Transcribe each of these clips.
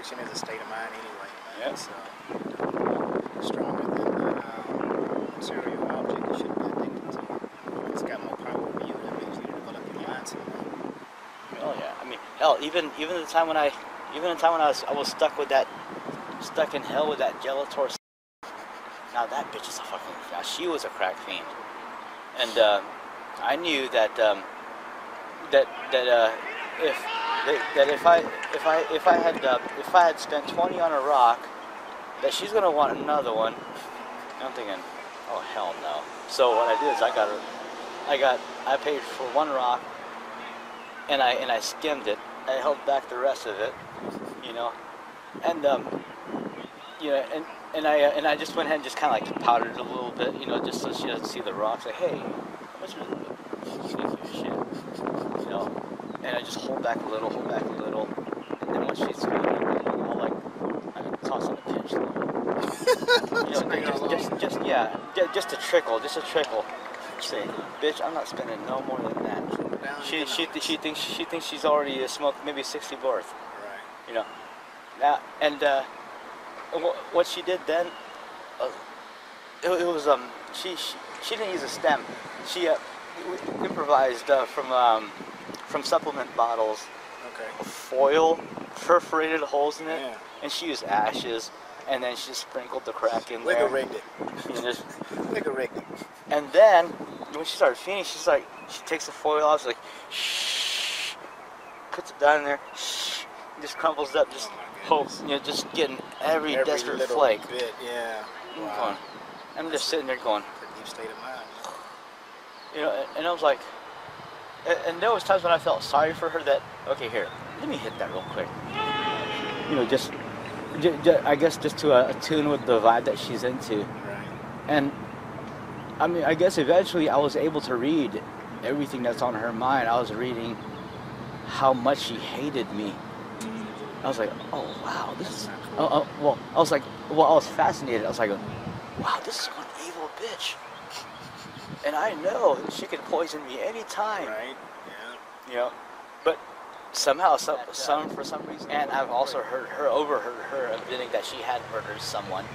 addiction is a state of mind anyway. Yeah. So, stronger than the material object you shouldn't be addicted to. It's got more power over you. That means you develop your mindset. Oh yeah. I mean, hell, even the time when I was stuck in hell with that Jelotor. Now that bitch is a fucking. Now she was a crack fiend, and I knew that if I had spent 20 on a rock, that she's gonna want another one. And I'm thinking, oh hell no. So what I did is I paid for one rock, and I skimmed it. I held back the rest of it, you know, and and I just went ahead and just kind of like powdered it a little bit, you know, just so she doesn't see the rocks. Like, hey, how much is shit, you know? And I just hold back a little, and then when she's I'll toss in a pinch, you know, just a trickle. Say, bitch, I'm not spending no more than that. She thinks she's already smoked maybe 60 worth, Right. you know. And what she did then, it was she didn't use a stem. She improvised from supplement bottles. Okay. Foil, perforated holes in it, Yeah. and she used ashes, and then she just sprinkled the crack in there. Liquor rigged it. You know, just, Liquor rigged it. and then when she started feeding, she takes the foil off, she's like, shh, puts it down in there, shh, just crumbles up, just hopes, you know, just getting every desperate little flake. bit, yeah. I'm Wow. going, I'm just sitting there going, It's a deep state of mind. you know, and I was like, and there was times when I felt sorry for her that, okay, here, let me hit that real quick. You know, just I guess just to attune with the vibe that she's into. Right. And I mean, I guess eventually I was able to read everything that's on her mind. I was reading how much she hated me. I was like, oh wow, this is. I was fascinated. I was like, wow, this is one evil bitch. And I know she could poison me anytime. Right. Yeah. You know, but somehow, for some reason, and I've also overheard her admitting that she had murdered someone.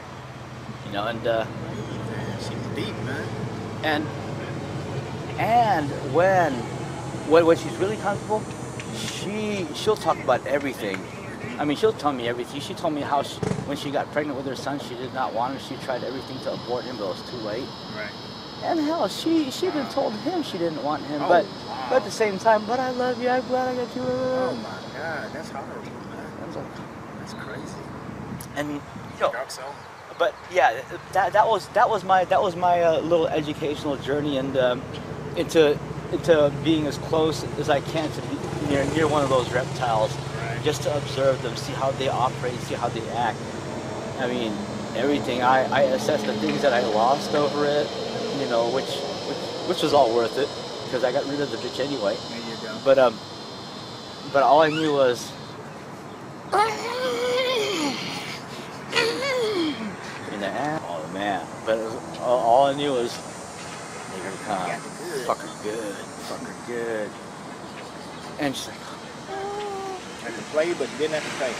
You know, and She's deep, man. and when she's really comfortable, she'll talk about everything. I mean, she'll tell me everything. She told me how when she got pregnant with her son, she did not want him. She tried everything to abort him, but it was too late. Right. And hell, she even told him she didn't want him, Oh, but wow. at the same time, but I love you. I'm glad I got you. Oh my God, that's horrible, man. I was like, That's crazy. and you know, Dark soul. but yeah, that was my little educational journey and into being as close as I can to be near one of those reptiles, Right. just to observe them, see how they operate, see how they act. I mean, everything. I assessed the things that I lost over it, you know, which was all worth it because I got rid of the bitch anyway. There you go. But all I knew was. In the ass. Oh man! But all I knew was, here it comes. Got the good. Fuck her good. And she's like, Had to play, but didn't have to play.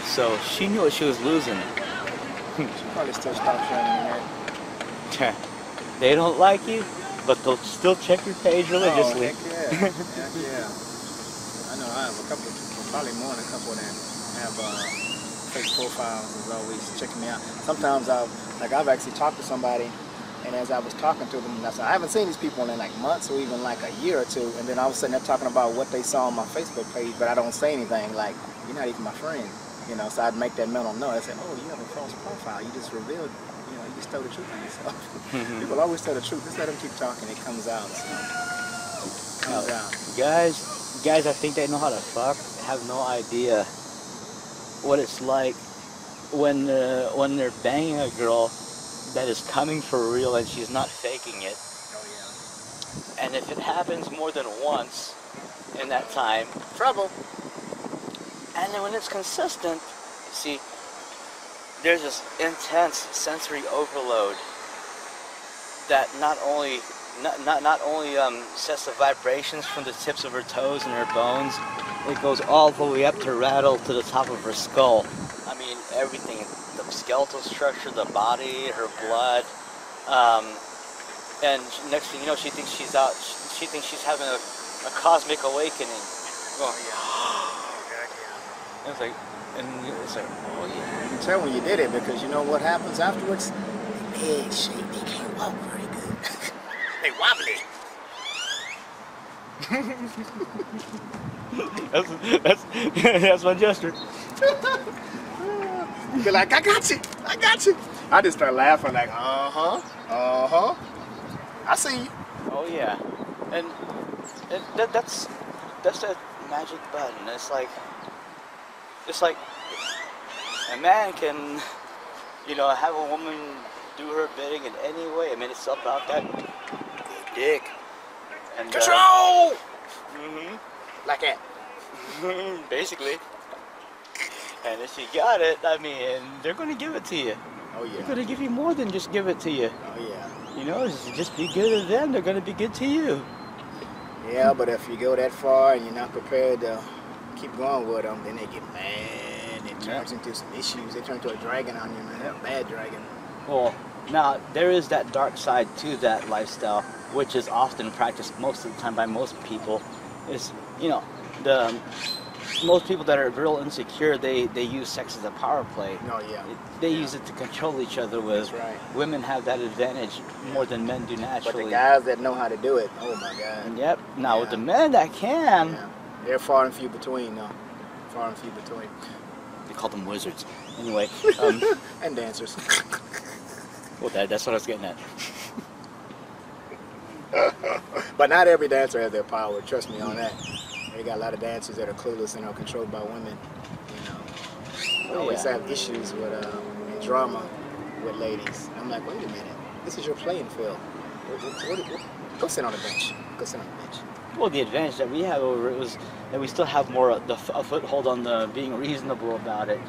so she knew what she was losing. She probably still stopped showing me that. They don't like you, but they'll still check your page religiously. Oh, heck yeah. Heck yeah. I know I have a couple, probably more than a couple that have fake profiles is always checking me out. Sometimes I've actually talked to somebody, and as I was talking to them, I said, I haven't seen these people in like months or even like a year or two, and then all of a sudden they're talking about what they saw on my Facebook page, but I don't say anything, like, you're not even my friend, you know, so I'd make that mental note. I said, oh, you have a false profile, you just revealed, you know, you just tell the truth on yourself. People always tell the truth, just let them keep talking, it comes out, so. Comes out. Guys, I think they know how to fuck. Have no idea what it's like when they're banging a girl that is coming for real and she's not faking it. Oh yeah. And if it happens more than once in that time, Trouble. and then when it's consistent, see, there's this intense sensory overload that not only sets the vibrations from the tips of her toes and her bones it goes all the way up to rattle to the top of her skull. I mean, everything, the skeletal structure, the body, her blood. And next thing you know, she thinks she's out. She thinks she's having a cosmic awakening. Oh yeah. Oh god, yeah. It's like, oh yeah. You can tell when you did it because you know what happens afterwards. They head shake. They can't walk very good. They wobbly. That's my gesture. Be like, I got you. I got you. I just start laughing like, I see you. Oh yeah, and that's that magic button. It's like a man can, you know, have a woman do her bidding in any way. I mean, it's about that dick and control. Like that. Basically. And if you got it, I mean, they're gonna give it to you. Oh yeah. They're gonna give you more than just give it to you. Oh yeah. You know, just be good to them, they're gonna be good to you. Yeah, but if you go that far and you're not prepared to keep going with them, then they get mad. It turns into some issues. They turn into a dragon on you, man. A bad dragon. Well, now there is that dark side to that lifestyle, which is often practiced most of the time by most people. Is, you know, most people that are real insecure, they use sex as a power play. Oh yeah. They use it to control each other with. That's right. Women have that advantage more than men do naturally. But the guys that know how to do it, oh my God. Yep. Now with the men that can, they're far and few between, though. Far and few between. They call them wizards. Anyway. And dancers. Well, that's what I was getting at. But not every dancer has their power. Trust me on that. They got a lot of dancers that are clueless and are controlled by women. You know, I always have issues with and drama with ladies. I'm like, wait a minute, this is your playing field. Go sit on the bench. Go sit on the bench. Well, the advantage that we have over it was that we still have more a foothold on the being reasonable about it.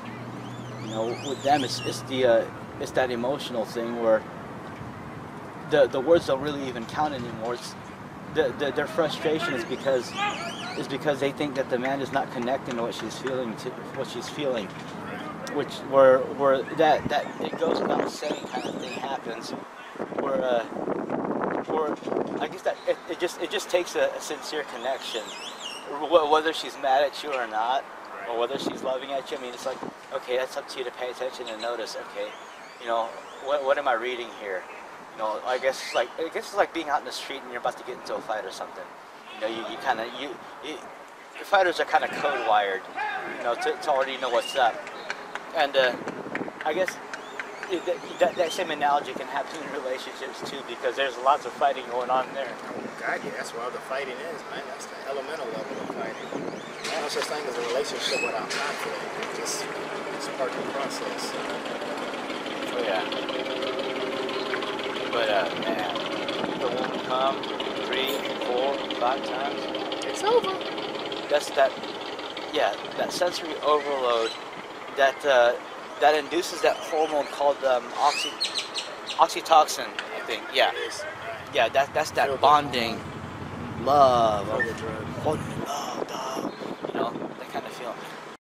You know, with them, it's that emotional thing where the words don't really even count anymore. It's their frustration is because they think that the man is not connecting to what she's feeling which where that it goes without saying kind of thing happens where I guess that it just takes a sincere connection, whether she's mad at you or not, or whether she's loving at you. I mean, it's like, okay, that's up to you to pay attention and notice. Okay, you know, what am I reading here? You know, I guess it's like being out in the street and you're about to get into a fight or something. You know, fighters are kind of code wired, you know, to already know what's up. And I guess that same analogy can happen in relationships too, because there's lots of fighting going on there. Oh God, yeah, that's where all the fighting is, man. That's the elemental level of fighting. There's no such thing as a relationship without conflict. It's just part of the process. Oh yeah. But man, the woman come 3, 4, 5 times. It's over. That's that sensory overload that induces that hormone called oxytocin, I think. Yeah. Yeah, that's that bonding, love,